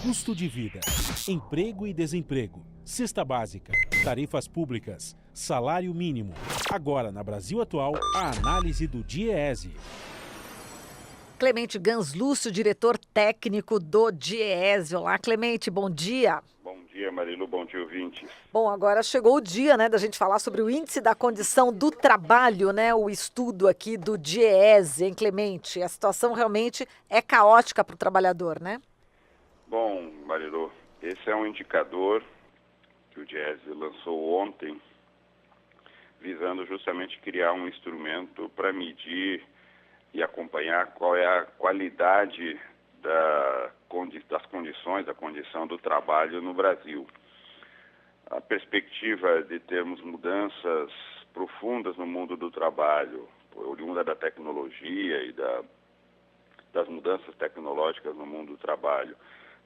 Custo de vida, emprego e desemprego, cesta básica, tarifas públicas, salário mínimo. Agora, na Brasil Atual, a análise do DIEESE. Clemente Ganslúcio, diretor técnico do DIEESE. Olá, Clemente, bom dia. Bom dia, Marilu, bom dia, ouvintes. Bom, agora chegou o dia, né, da gente falar sobre o índice da condição do trabalho, né, o estudo aqui do DIEESE, hein, Clemente? A situação realmente é caótica para o trabalhador, né? Bom, Marilu, esse é um indicador que o DIEESE lançou ontem, visando justamente criar um instrumento para medir e acompanhar qual é a qualidade das condições, da condição do trabalho no Brasil. A perspectiva de termos mudanças profundas no mundo do trabalho, oriunda da tecnologia e das mudanças tecnológicas no mundo do trabalho,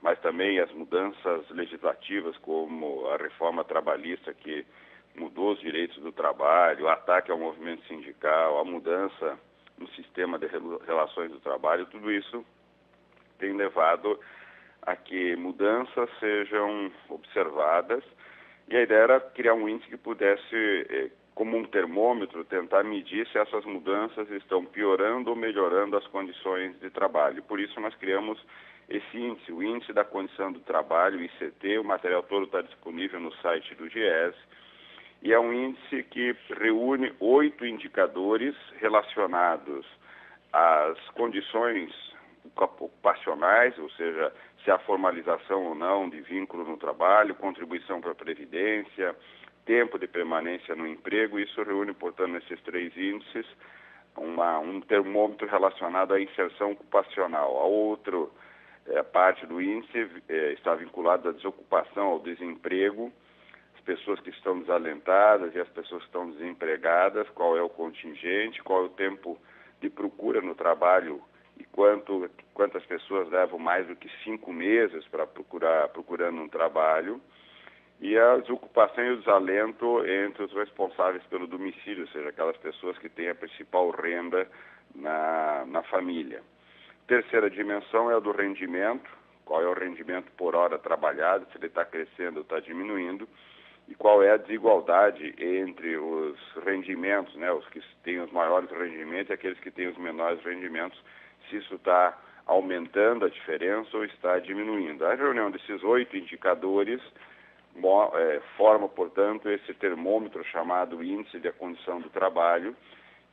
mas também as mudanças legislativas, como a reforma trabalhista que mudou os direitos do trabalho, o ataque ao movimento sindical, a mudança no sistema de relações do trabalho, tudo isso tem levado a que mudanças sejam observadas, e a ideia era criar um índice que pudesse, como um termômetro, tentar medir se essas mudanças estão piorando ou melhorando as condições de trabalho. Por isso nós criamos esse índice, o Índice da Condição do Trabalho, o ICT. O material todo está disponível no site do DIEESE, e é um índice que reúne 8 indicadores relacionados às condições ocupacionais, ou seja, se há formalização ou não de vínculo no trabalho, contribuição para a Previdência, tempo de permanência no emprego. Isso reúne, portanto, nesses 3 índices, um termômetro relacionado à inserção ocupacional. A outra parte do índice está vinculada à desocupação, ao desemprego, as pessoas que estão desalentadas e as pessoas que estão desempregadas, qual é o contingente, qual é o tempo de procura no trabalho e quantas pessoas levam mais do que 5 meses para procurando um trabalho, e a desocupação e o desalento entre os responsáveis pelo domicílio, ou seja, aquelas pessoas que têm a principal renda na família. Terceira dimensão é a do rendimento, qual é o rendimento por hora trabalhada, se ele está crescendo ou está diminuindo, e qual é a desigualdade entre os rendimentos, né, os que têm os maiores rendimentos e aqueles que têm os menores rendimentos, se isso está aumentando a diferença ou está diminuindo. A reunião desses 8 indicadores forma, portanto, esse termômetro chamado Índice da Condição do Trabalho,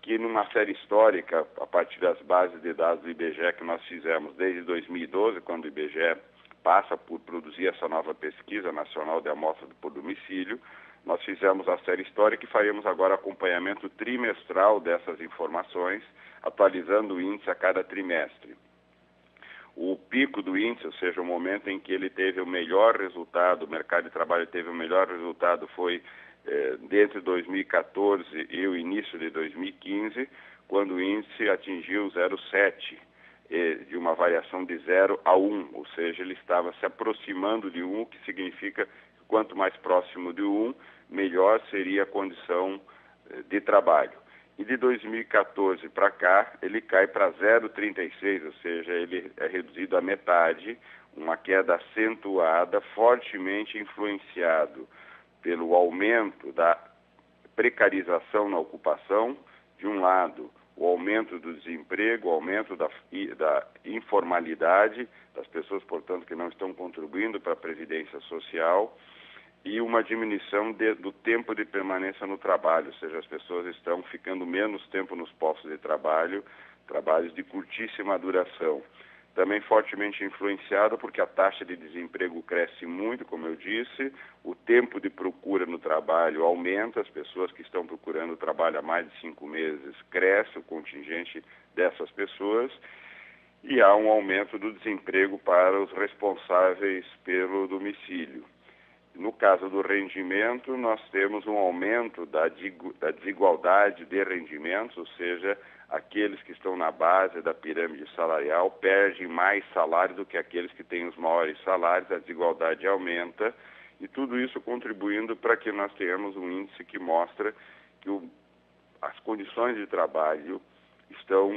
que numa série histórica, a partir das bases de dados do IBGE que nós fizemos desde 2012, quando o IBGE passa por produzir essa nova pesquisa nacional de amostra por domicílio, nós fizemos a série histórica e faremos agora acompanhamento trimestral dessas informações, atualizando o índice a cada trimestre. O pico do índice, ou seja, o momento em que ele teve o melhor resultado, o mercado de trabalho teve o melhor resultado, foi entre 2014 e o início de 2015, quando o índice atingiu 0,7, de uma variação de 0 a 1, ou seja, ele estava se aproximando de 1, o que significa que quanto mais próximo de 1, melhor seria a condição de trabalho. E de 2014 para cá, ele cai para 0,36, ou seja, ele é reduzido à metade, uma queda acentuada, fortemente influenciado pelo aumento da precarização na ocupação, de um lado, o aumento do desemprego, o aumento da informalidade, das pessoas, portanto, que não estão contribuindo para a Previdência Social, e uma diminuição do tempo de permanência no trabalho, ou seja, as pessoas estão ficando menos tempo nos postos de trabalho, trabalhos de curtíssima duração. Também fortemente influenciado porque a taxa de desemprego cresce muito, como eu disse, o tempo de procura no trabalho aumenta, as pessoas que estão procurando trabalho há mais de 5 meses cresce o contingente dessas pessoas, e há um aumento do desemprego para os responsáveis pelo domicílio. No caso do rendimento, nós temos um aumento da desigualdade de rendimentos, ou seja, aqueles que estão na base da pirâmide salarial perdem mais salário do que aqueles que têm os maiores salários, a desigualdade aumenta, e tudo isso contribuindo para que nós tenhamos um índice que mostra que as condições de trabalho estão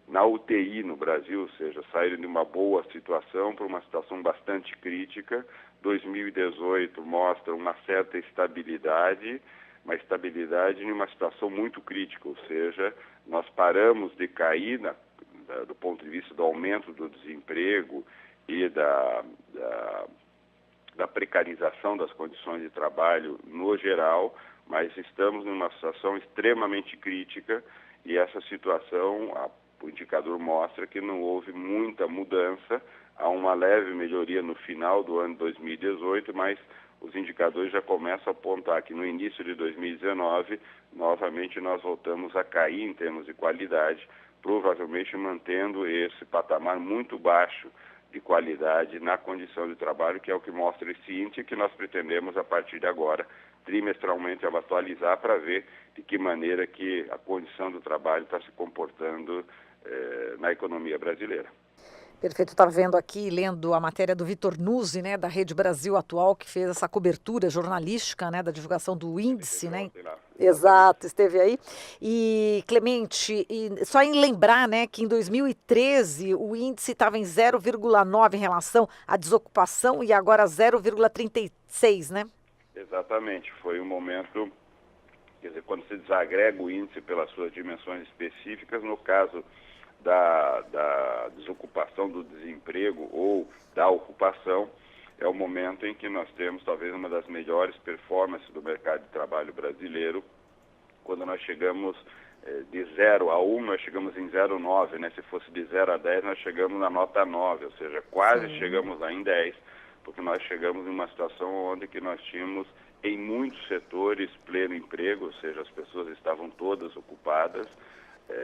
na UTI no Brasil, ou seja, saíram de uma boa situação para uma situação bastante crítica. 2018 mostra uma certa estabilidade, uma estabilidade em uma situação muito crítica, ou seja, nós paramos de cair do ponto de vista do aumento do desemprego e da precarização das condições de trabalho no geral, mas estamos numa situação extremamente crítica e essa situação, o indicador mostra que não houve muita mudança, há uma leve melhoria no final do ano de 2018, mas os indicadores já começam a apontar que no início de 2019, novamente nós voltamos a cair em termos de qualidade, provavelmente mantendo esse patamar muito baixo de qualidade na condição de trabalho, que é o que mostra esse índice que nós pretendemos, a partir de agora, trimestralmente atualizar para ver de que maneira que a condição do trabalho está se comportando na economia brasileira. Perfeito, estava vendo aqui, lendo a matéria do Vitor Nuzzi, né, da Rede Brasil Atual, que fez essa cobertura jornalística, né, da divulgação do índice, né? Exato, esteve aí. E, Clemente, só em lembrar, né, que em 2013 o índice estava em 0,9 em relação à desocupação e agora 0,36, né? Exatamente, foi um momento, quer dizer, quando se desagrega o índice pelas suas dimensões específicas, no caso da desocupação, do desemprego ou da ocupação, é o momento em que nós temos talvez uma das melhores performances do mercado de trabalho brasileiro. Quando nós chegamos de 0 a 1, nós chegamos em 0,9, né? Se fosse de 0 a 10, nós chegamos na nota 9, ou seja, quase chegamos lá em 10, porque nós chegamos em uma situação onde que nós tínhamos em muitos setores pleno emprego, ou seja, as pessoas estavam todas ocupadas,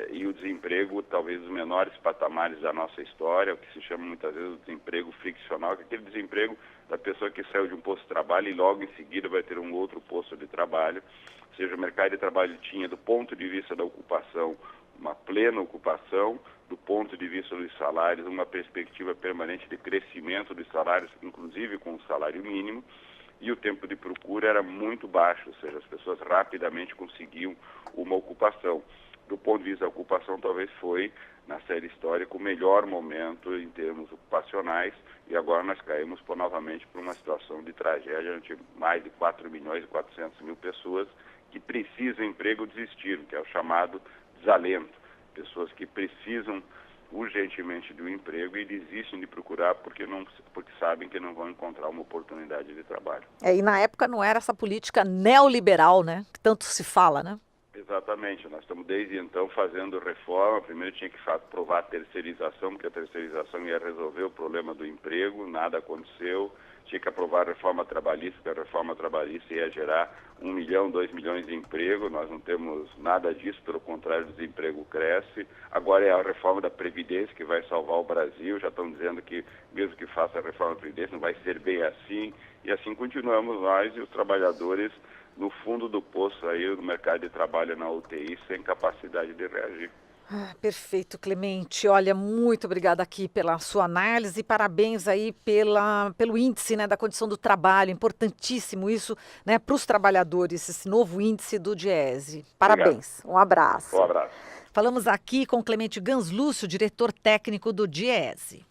e o desemprego, talvez os menores patamares da nossa história, o que se chama muitas vezes o desemprego friccional, que é aquele desemprego da pessoa que saiu de um posto de trabalho e logo em seguida vai ter um outro posto de trabalho. Ou seja, o mercado de trabalho tinha, do ponto de vista da ocupação, uma plena ocupação, do ponto de vista dos salários, uma perspectiva permanente de crescimento dos salários, inclusive com o salário mínimo, e o tempo de procura era muito baixo, ou seja, as pessoas rapidamente conseguiam uma ocupação. Do ponto de vista da ocupação, talvez foi, na série histórica, o melhor momento em termos ocupacionais, e agora nós caímos novamente por uma situação de tragédia, onde mais de 4.400.000 pessoas que precisam de emprego desistiram, que é o chamado desalento. Pessoas que precisam urgentemente de um emprego e desistem de procurar porque sabem que não vão encontrar uma oportunidade de trabalho. E na época não era essa política neoliberal, né, que tanto se fala, né? Exatamente, nós estamos desde então fazendo reforma. Primeiro tinha que aprovar a terceirização, porque a terceirização ia resolver o problema do emprego, nada aconteceu. Tinha que aprovar a reforma trabalhista, porque a reforma trabalhista ia gerar 1 milhão, 2 milhões de emprego. Nós não temos nada disso, pelo contrário, o desemprego cresce. Agora é a reforma da Previdência que vai salvar o Brasil. Já estão dizendo que, mesmo que faça a reforma da Previdência, não vai ser bem assim. E assim continuamos nós e os trabalhadores no fundo do poço aí do mercado de trabalho na UTI, sem capacidade de reagir. Perfeito, Clemente. Olha, muito obrigada aqui pela sua análise e parabéns aí pelo índice, né, da condição do trabalho. Importantíssimo isso, né, para os trabalhadores, esse novo índice do Diese. Parabéns. Obrigado. Um abraço. Um abraço. Falamos aqui com Clemente Ganslúcio, diretor técnico do Diese.